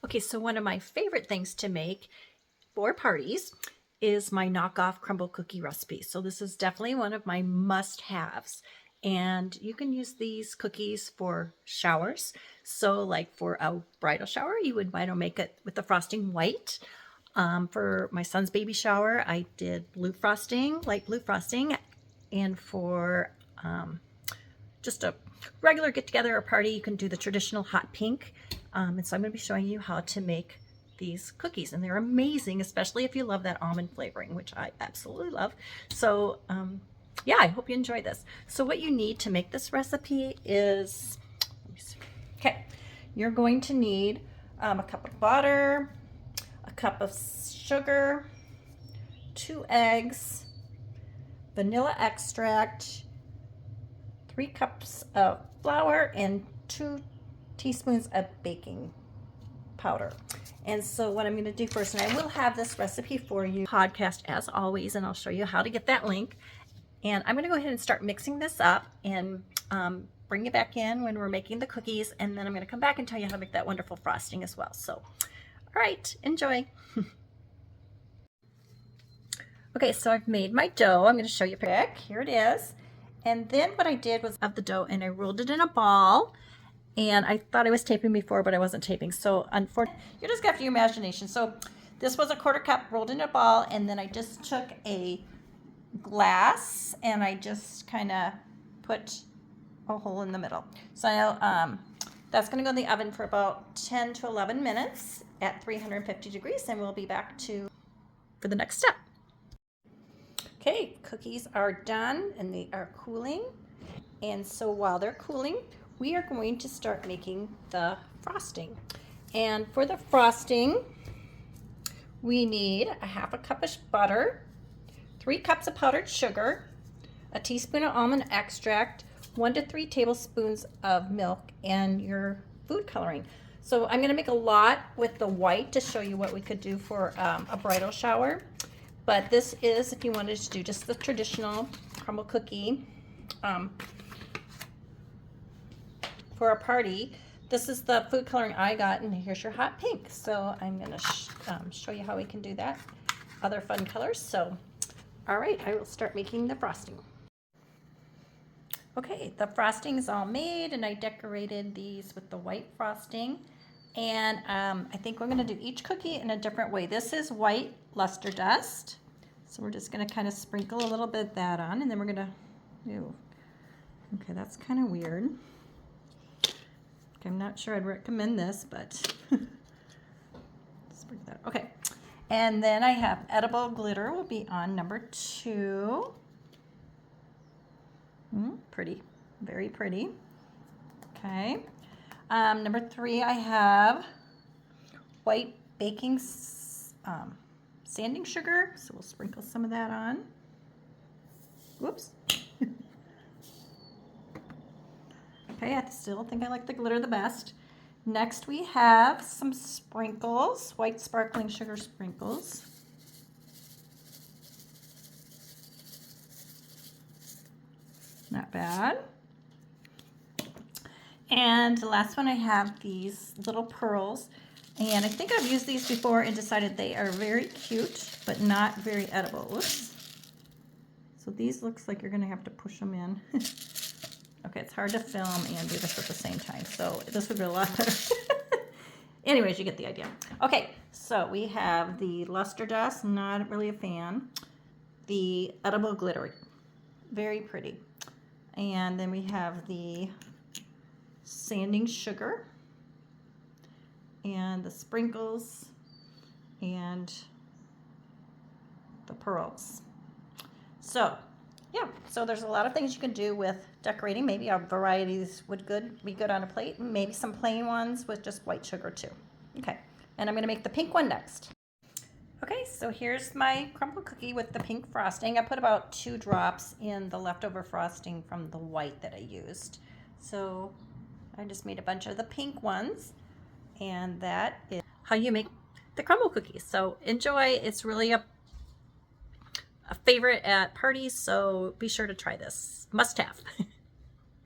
Okay, so one of my favorite things to make for parties is my knockoff crumble cookie recipe. So this is definitely one of my must-haves. And you can use these cookies for showers. So like for a bridal shower, you would want to make it with the frosting white. For my son's baby shower, I did blue frosting, light blue frosting. And for just a regular get-together or party, you can do the traditional hot pink. And so I'm going to be showing you how to make these cookies, and they're amazing, especially if you love that almond flavoring, which I absolutely love. So yeah, I hope you enjoy this. So what you need to make this recipe is, okay, you're going to need a cup of butter, a cup of sugar, 2 eggs, vanilla extract, 3 cups of flour, and 2 teaspoons of baking powder. And so what I'm going to do first, and I will have this recipe for you podcast as always, and I'll show you how to get that link. And I'm going to go ahead and start mixing this up and bring it back in when we're making the cookies, and then I'm going to come back and tell you how to make that wonderful frosting as well. So, all right, enjoy. Okay, so I've made my dough. I'm going to show you quick. Here it is. And then what I did was of the dough, and I rolled it in a ball. And I thought I was taping before, but I wasn't taping. So unfortunately, you're just going to have your imagination. So this was a 1/4 cup rolled in a ball, and then I just took a glass and I just kind of put a hole in the middle. So that's going to go in the oven for about 10 to 11 minutes at 350 degrees, and we'll be back for the next step. Okay, cookies are done and they are cooling. And so while they're cooling, we are going to start making the frosting. And for the frosting, we need a 1/2 cup of butter, 3 cups of powdered sugar, a teaspoon of almond extract, 1 to 3 tablespoons of milk, and your food coloring. So I'm going to make a lot with the white to show you what we could do for a bridal shower. But this is if you wanted to do just the traditional crumble cookie. For a party, this is the food coloring I got, and here's your hot pink. So I'm going to show you how we can do that. Other fun colors. So, all right, I will start making the frosting. Okay, the frosting is all made, and I decorated these with the white frosting. And I think we're going to do each cookie in a different way. This is white luster dust. So we're just going to kind of sprinkle a little bit of that on, and then we're going to, okay, that's kind of weird. I'm not sure I'd recommend this, but sprinkle that. Okay, and then I have edible glitter will be on number 2. Pretty, very pretty. Okay, number 3 I have white baking sanding sugar, so we'll sprinkle some of that on. Whoops. Okay, I still think I like the glitter the best. Next we have some sprinkles, white sparkling sugar sprinkles. Not bad. And the last one I have these little pearls. And I think I've used these before and decided they are very cute, but not very edible. Whoops. So these looks like you're going to have to push them in. Okay, it's hard to film and do this at the same time, so this would be a lot better. Anyways, you get the idea. Okay, so we have the luster dust, not really a fan. The edible glitter, very pretty. And then we have the sanding sugar, and the sprinkles, and the pearls. So, yeah, so there's a lot of things you can do with decorating. Maybe our varieties would be good on a plate. Maybe some plain ones with just white sugar too. Okay, and I'm going to make the pink one next. Okay, so here's my crumble cookie with the pink frosting. I put about 2 drops in the leftover frosting from the white that I used. So I just made a bunch of the pink ones, and that is how you make the crumble cookies. So enjoy. It's really a favorite at parties, so be sure to try this. Must have.